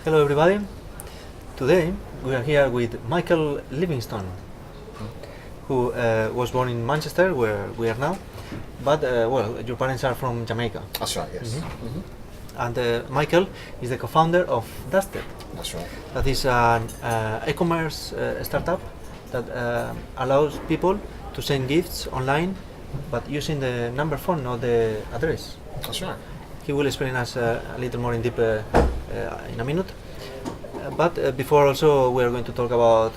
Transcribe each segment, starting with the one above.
Hello everybody. Today we are here with Michael Livingstone, who was born in Manchester, where we are now. But your parents are from Jamaica. That's right, yes. And Michael is the co-founder of Dustid. That's right. That is an e-commerce startup that allows people to send gifts online, but using the number phone, not the address. That's right. He will explain us a little more in deep in a minute. But before also we are going to talk about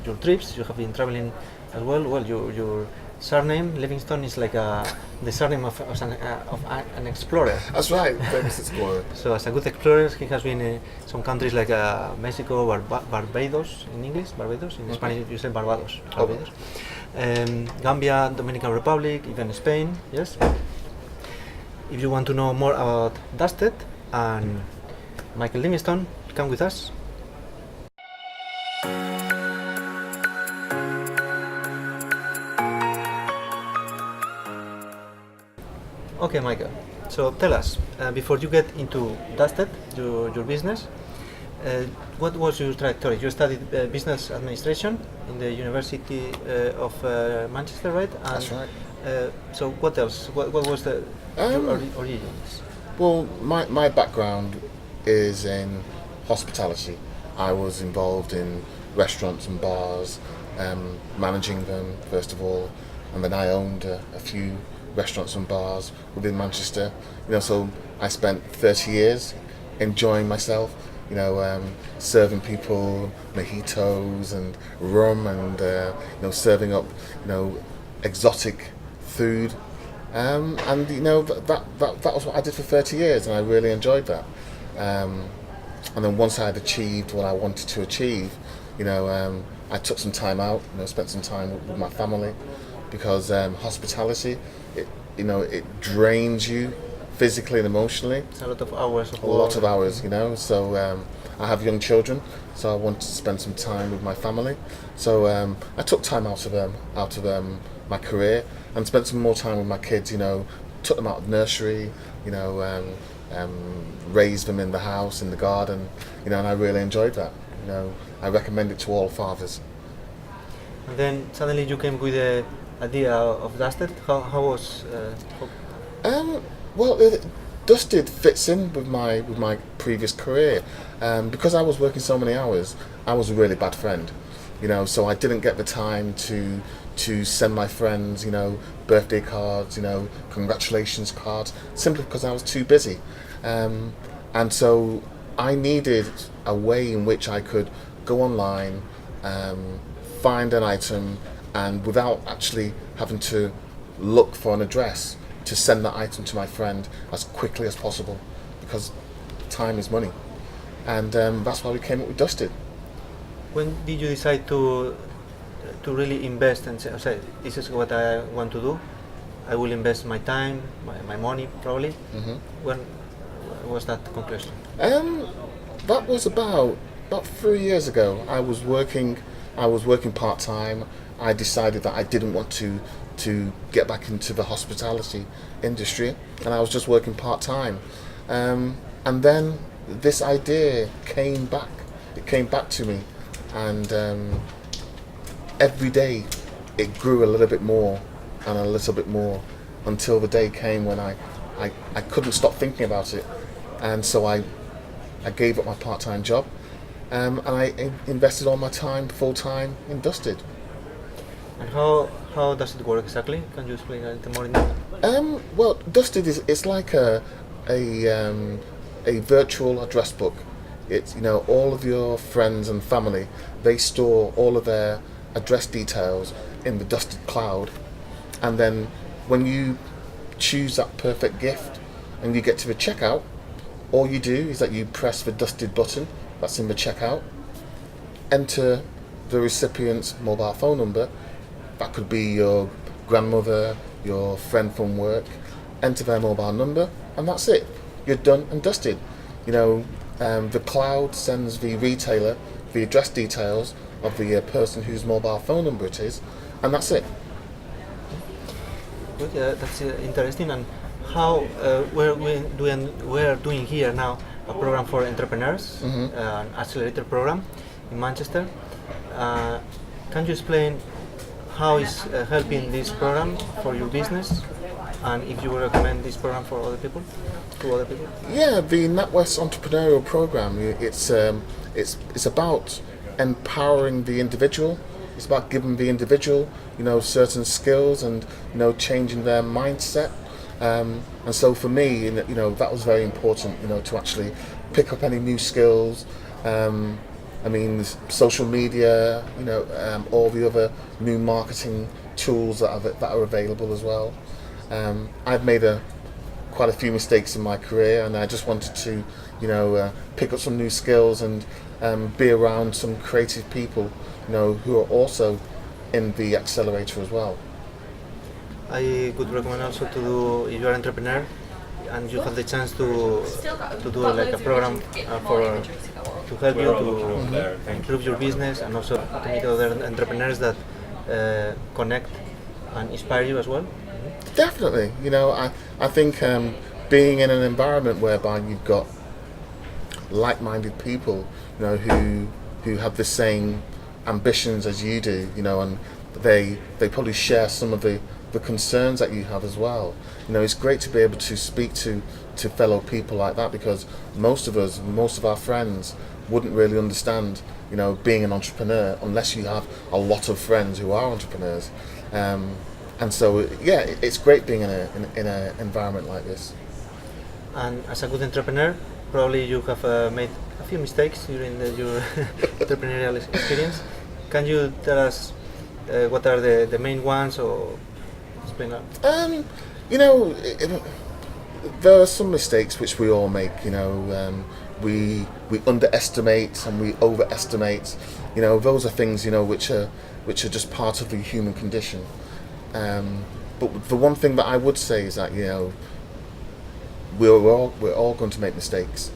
your trips. You have been traveling as well. Well, your surname Livingstone is like the surname of an explorer. That's right, famous explorer. So as a good explorer, he has been in some countries like Mexico, Barbados in English, Barbados, in Spanish you say Barbados, Barbados. Gambia, Dominican Republic, even Spain, yes. If you want to know more about Dustid and Michael Livingstone, come with us. Okay, Michael. So tell us, before you get into Dustid, your business, what was your trajectory? You studied business administration in the University of Manchester, right? And, That's right. So what else? What was your origins? Well, my background is in hospitality. I was involved in restaurants and bars, managing them first of all, and then I owned a few restaurants and bars within Manchester. So I spent 30 years enjoying myself. Serving people mojitos and rum, and serving up exotic food. And that was what I did for 30 years, and I really enjoyed that. And then once I had achieved what I wanted to achieve, I took some time out, spent some time with my family, because hospitality, it drains you physically and emotionally. It's a lot of hours of work. A lot of hours, So I have young children, so I wanted to spend some time with my family. So I took time out of my career and spent some more time with my kids. Took them out of nursery. Raised them in the house, in the garden. And I really enjoyed that. I recommend it to all fathers. And then suddenly you came with the idea of Dustid. How was? Dustid fits in with my previous career. Because I was working so many hours, I was a really bad friend. So I didn't get the time to send my friends, birthday cards, congratulations cards, simply because I was too busy. And so I needed a way in which I could go online, find an item, and without actually having to look for an address, to send that item to my friend as quickly as possible, because time is money. And that's why we came up with Dustid. When did you decide to really invest and say, this is what I want to do? I will invest my time, my money, probably. Mm-hmm. When was that conclusion? That was about 3 years ago. I was working part time. I decided that I didn't want to get back into the hospitality industry, and I was just working part time. And then this idea came back. It came back to me, and every day it grew a little bit more and a little bit more, until the day came when I couldn't stop thinking about it, and so I gave up my part-time job, and I invested all my time full time in Dustid. And how does it work exactly? Can you explain a little more in detail? Well, Dustid is like a virtual address book. It's all of your friends and family, they store all of their address details in the Dustid cloud, and then when you choose that perfect gift and you get to the checkout, all you do is that you press the Dustid button that's in the checkout, enter the recipient's mobile phone number. That could be your grandmother, your friend from work. Enter their mobile number, and that's it. You're done and dusted. The cloud sends the retailer the address details of the person whose mobile phone number it is, and that's it. Good, that's interesting. And how we're doing here now a program for entrepreneurs, an Accelerator program in Manchester. Can you explain how is helping this program for your business, and if you would recommend this program for other people, to other people? Yeah, the NatWest Entrepreneurial Program, it's about empowering the individual. It's about giving the individual, certain skills and, changing their mindset. And so for me, that was very important, to actually pick up any new skills. Social media, all the other new marketing tools that are available as well. I've made quite a few mistakes in my career, and I just wanted to, pick up some new skills and be around some creative people, who are also in the Accelerator as well. I would recommend also to do, if you are an entrepreneur and you have the chance to do like a program to help you to improve your business, and also to meet other entrepreneurs that connect and inspire you as well. Definitely, I think being in an environment whereby you've got like-minded people, who have the same ambitions as you do, and they probably share some of the concerns that you have as well. It's great to be able to speak to fellow people like that, because most of our friends wouldn't really understand, being an entrepreneur unless you have a lot of friends who are entrepreneurs. And so, yeah, it's great being in an environment like this. And as a good entrepreneur, probably you have made a few mistakes during your entrepreneurial experience. Can you tell us what are the main ones, or explain that? There are some mistakes which we all make. We underestimate and we overestimate. Those are things which are just part of the human condition. But the one thing that I would say is that we're all going to make mistakes,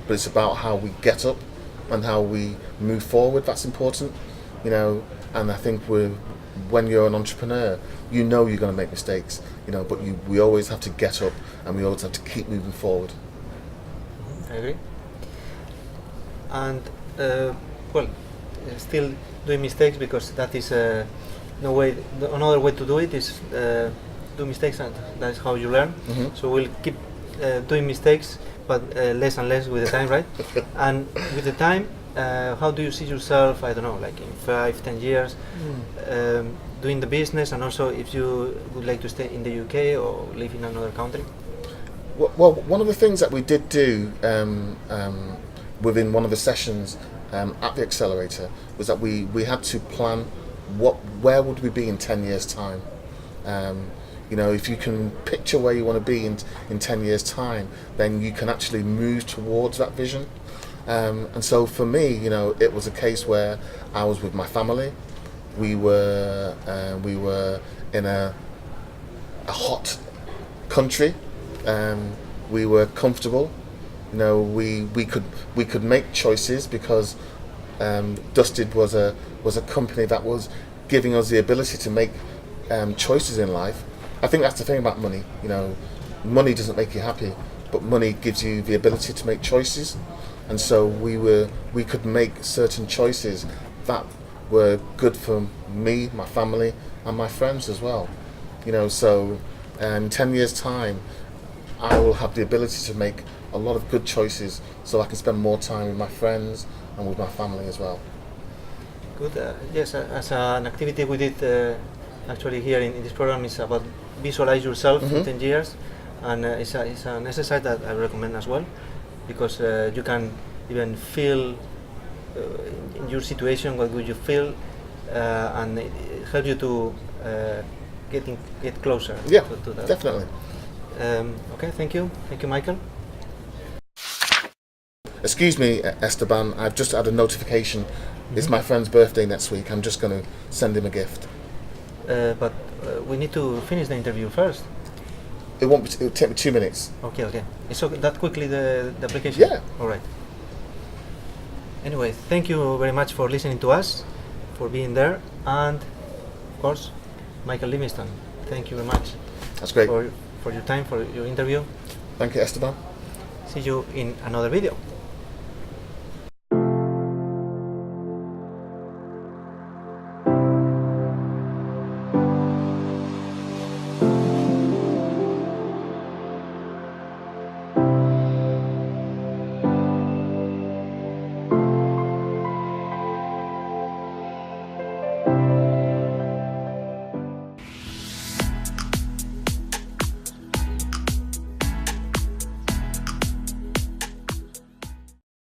but it's about how we get up and how we move forward. That's important, and I think when you're an entrepreneur, you're going to make mistakes, but we always have to get up and we always have to keep moving forward. I agree. And still doing mistakes, because that is no way. Another way to do it is do mistakes, and that's how you learn. So we'll keep doing mistakes, but less and less with the time, right? And with the time, how do you see yourself, I don't know, like in 5-10 years, doing the business, and also if you would like to stay in the UK or live in another country? Well, one of the things that we did do within one of the sessions at the Accelerator was that we had to plan where would we be in 10 years' time. If you can picture where you want to be in 10 years' time, then you can actually move towards that vision. And so for me, it was a case where I was with my family. We were in a hot country. We were comfortable. We could make choices, because Dustid was a company that was giving us the ability to make choices in life. I think that's the thing about money. Money doesn't make you happy, but money gives you the ability to make choices. And so we could make certain choices that were good for me, my family, and my friends as well. So in 10 years' time, I will have the ability to make a lot of good choices, so I can spend more time with my friends and with my family as well. Good. Yes, as an activity we did actually here in this program is about visualize yourself in 10 years, and it's an exercise that I recommend as well, because you can even feel in your situation what would you feel, and it helps you to get closer to that. Definitely. Okay, thank you, Michael. Excuse me, Esteban, I've just had a notification. It's my friend's birthday next week. I'm just going to send him a gift. But we need to finish the interview first. It'll take me 2 minutes. Okay. So that quickly the application? Yeah. All right. Anyway, thank you very much for listening to us, for being there, and of course, Michael Livingstone. Thank you very much. That's great. For your time, for your interview. Thank you, Esteban. See See you in another video.